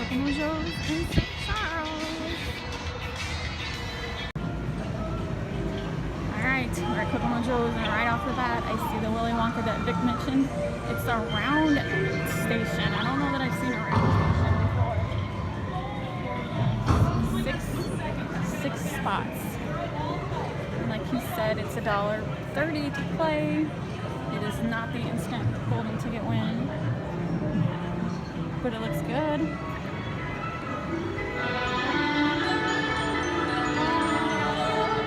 Kokomo in St. Charles. Alright, we're at Kokomo and right off the bat I see the Willy Wonka that Vic mentioned. It's a round station. I don't know that I've seen a round station before. Six spots. And like he said, it's $1.30 to play. It is not the instant golden ticket win, but it looks good.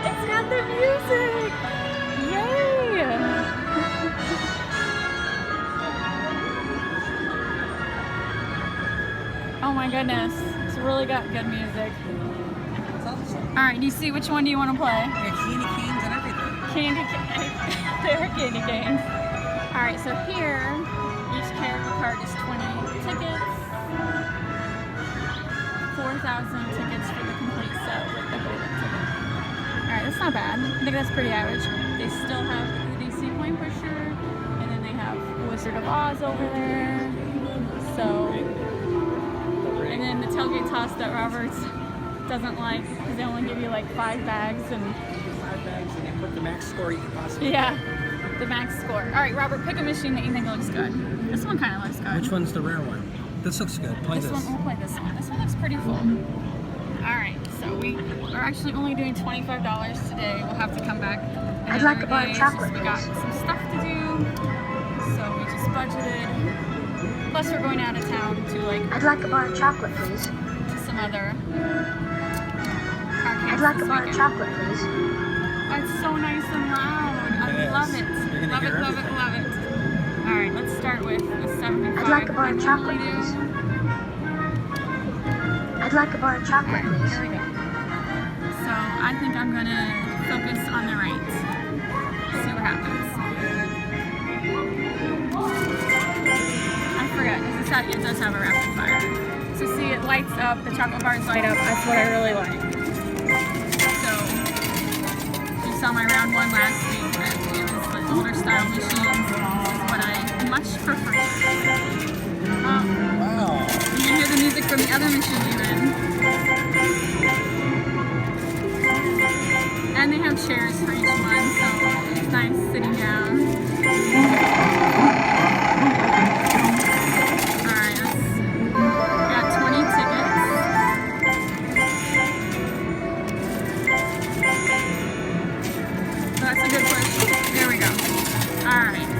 It's got the music! Yay! Oh my goodness, it's really got good music. Alright, do you see which one do you want to play? Yeah, candy canes and everything. Candy canes. There are candy canes. Alright, so here, each character card is 20 tickets. 4,000 tickets for the complete set with the golden ticket. Alright, that's not bad. I think that's pretty average. They still have the DC coin pusher, and then they have Wizard of Oz over there. So, and then the tailgate toss that Roberts doesn't like, because they only give you like 5 bags and... 5 bags and they put the max score you can possibly Yeah, the max score. Alright, Robert, pick a machine that you think looks good. This one kind of looks good. Which one's the rare one? This looks good. Play this. We'll play this one. This one looks pretty full. Alright, so we are actually only doing $25 today. We'll have to come back. I'd like a bar of chocolate, We got some stuff to do, so we just budgeted. Plus we're going out of town to like... I'd like a bar of chocolate, please. To some other... I'd like a bar of chocolate, please. Oh, it's so nice and loud. I love it. Love it, love it, love it. Alright, let's start with the 75. I'd like a bar of chocolate, please. I'd like a bar of chocolate, please. Here we go. So I think I'm gonna focus on the right. See what happens. I forgot, because it does have a rapid fire. So see, it lights up, the chocolate bars light up. That's what I really like. So, you saw my round 1 last week. It was the older style machines. This is what I much prefer. Wow. You can hear the music from the other machine even. And they have chairs for each one, so it's nice sitting down. Alright, we got 20 tickets. So that's a good push. There we go. Alright.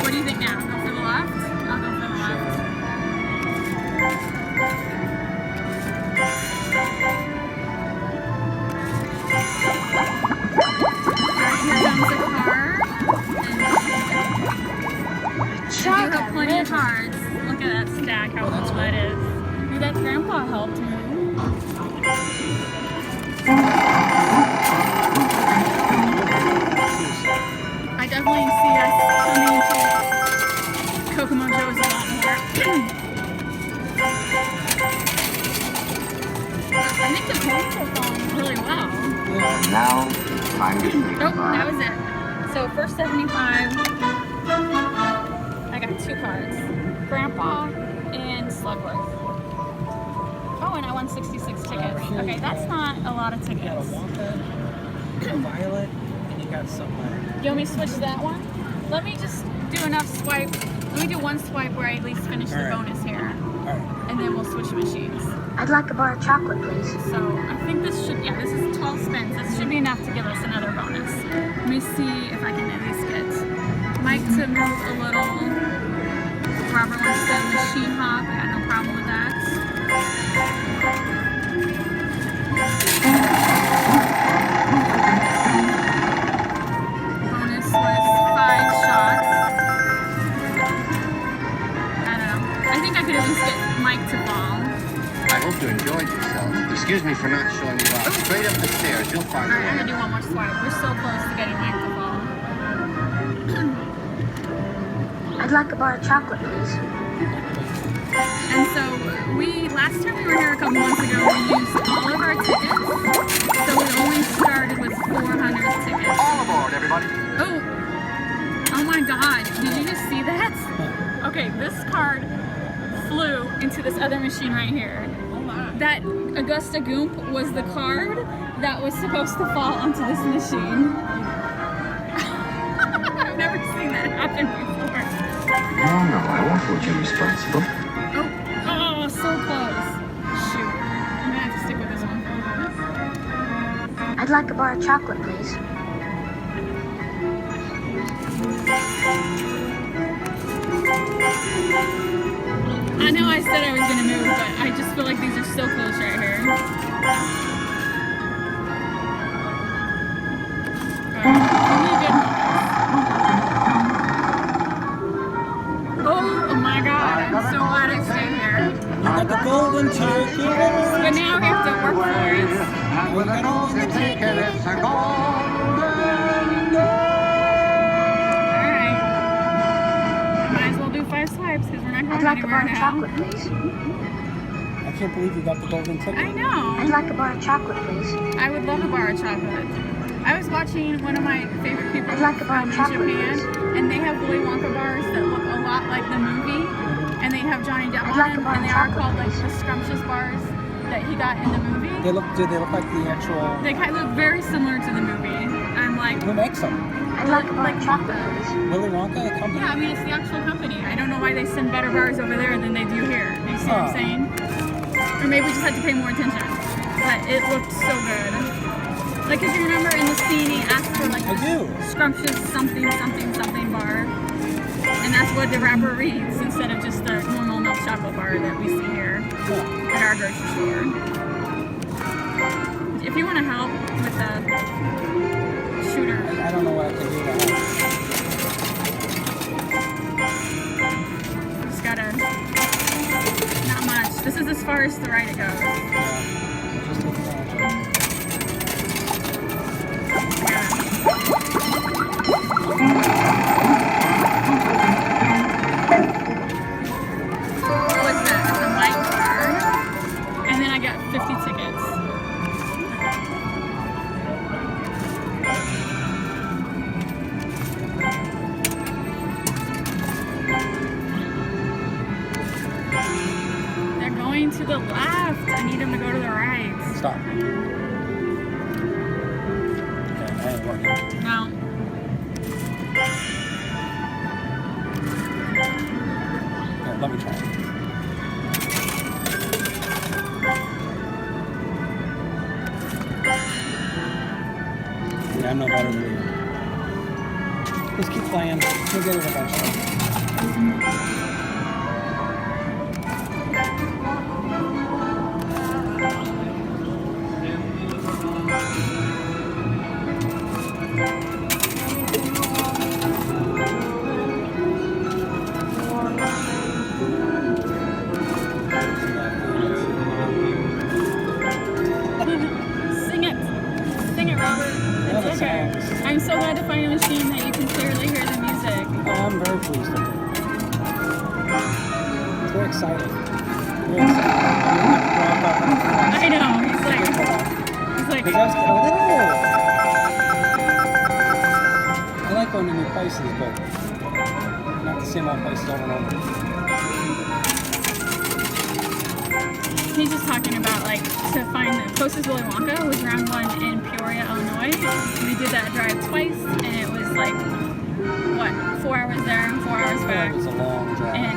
What do you think now? Go for the left? I'll go for the left. Alright, here comes the card. You have plenty of cards. Look at that stack, how full that is. Maybe that grandpa helped me. I definitely see us coming to Kokomo Joe's a lot more. I think the coins are falling really well. Now, time to say Nope, that was it. So first 75, I got 2 cards. Grandpa and Slugworth. Oh, and I won 66 tickets. Okay, that's not a lot of tickets. You got a Wonka, a Violet, and you got somewhere. You want me to switch that one? Let me just do enough swipe. Let me do 1 swipe where I at least finish the bonus here. Alright. And then we'll switch machines. I'd like a bar of chocolate, please. So I think this should, yeah, this is 12 spins. This should be enough to give us another bonus. Let me see if I can at least get Mike to move a little. Robert wants to machine hop. I got no problem with that. Bonus was 5 shots. I don't know. I think I could at least get Mike to fall. I hope you enjoyed yourself. Excuse me for not showing you out. Straight up the stairs, you'll find Alright, I'm the gonna do one more swipe. We're so close to getting Mike to fall. I'd like a bar of chocolate, please. And so last time we were here a couple months ago, we used all of our tickets. So we only started with 400 tickets. All aboard, everybody. Oh my God, did you just see that? Okay, this card flew into this other machine right here. Oh my. That Augusta Goomp was the card that was supposed to fall onto this machine. I've never seen that happen before. No, no, I won't hold you responsible. Oh, so close. Shoot. I'm gonna have to stick with this one. I'd like a bar of chocolate, please. I know I said I was gonna move, but I just feel like these are so close right here. Oh my god, I'm so glad I stayed here. You got the golden turkey. But now we have to work for it. And with a golden ticket, it's a golden day. Alright. Might as well do 5 swipes because we're not I'd going like a anywhere bar of now. chocolate, please. I can't believe you got the golden ticket. I know. I'd like a bar of chocolate, please. I would love a bar of chocolate. I was watching one of my favorite people I'd like a bar from of chocolate, Japan, please. and they have Willy Wonka bars that look a lot like the movie, and they have Johnny Depp I'd on like a them, bar and of they are chocolate, called like please. the scrumptious bars that he got in the movie. Do they look like the actual? They kind of look very similar to the movie. I'm like, Who makes them? I'd like a bar of chocolate, please. Willy Wonka, the company. yeah, I mean it's the actual company. I don't know why they send better bars over there than they do here. Do you see what I'm saying? Or maybe we just had to pay more attention. But it looked so good. Like, cause you remember in the scene he asked for like I do. scrumptious something something something bar, and that's what the wrapper reads instead of just the normal milk chocolate bar that we see here Yeah. at our grocery store. If you want to help with the shooter, I don't know what I can do to help. just gotta not much. This is as far as the right it goes. Yeah. Just take advantage of it. What's that? The light card. And then I got 50 tickets. They're going to the left. I need them to go to the right. Stop. Okay, that ain't working. No. Here, let me try it. Yeah, I'm no better than you. Just keep playing. You'll get it eventually. Sing it. Sing it, Robert. Yeah, It's the okay. songs. I'm so glad to find a machine that you can clearly hear the music. I'm very pleased with it. It's very exciting. Very exciting. I know. He's like, Because I was a little. I like going to new places, but not the same old places over and over. he's just talking about like to find the closest Willy Wonka was round one in Peoria, Illinois. We did that drive twice, and it was like what, 4 hours there, 4 hours back. It's a long drive. And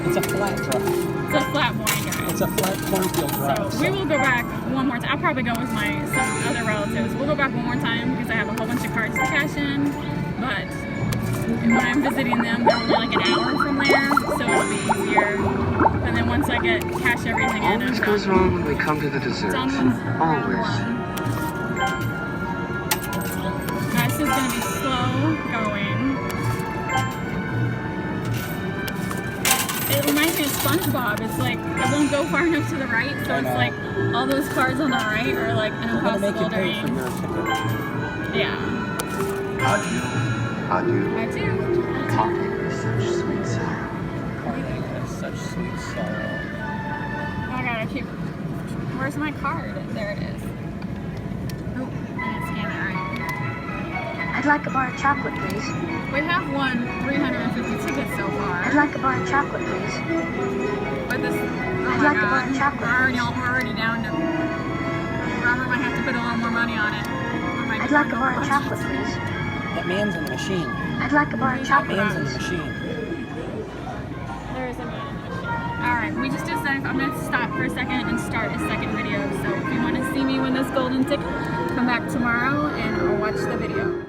it's a flat drive. it's a flat boring drive. It's a flat cornfield drive. So we will go back one more time. I'll probably go with some other relatives. We'll go back one more time because I have a whole bunch of cards to cash in. But when I'm visiting them, they're only like an hour from there, so it'll be easier. And then once I get cash everything in, Always I'm goes done. wrong when we come to the dessert. Done with round Always. one. This is gonna be slow going. It reminds me of SpongeBob. It's like it won't go far enough to the right, so it's like all those cards on the right are like an I'm gonna make you impossible pay for dream. your ticket. Yeah, Adieu. I do. Talking is such sweet sorrow. That's such sweet sorrow. Oh my god, I keep. Where's my card? There it is. Oh, I didn't scan it right. I'd like a bar of chocolate, please. We have won 350 tickets so far. I'd I'd like a bar of chocolate, please. But this, oh I'd my like a bar god, of chocolate, we're already down to, Robert might have to put a little more money on it. I'd like a bar of chocolate, please. That man's in the machine. I'd like a bar of That chocolate, man's in the please. machine. There is a man in the machine. Alright, we just decided I'm going to stop for a second and start a second video. So if you want to see me win this golden ticket, come back tomorrow and I'll watch the video.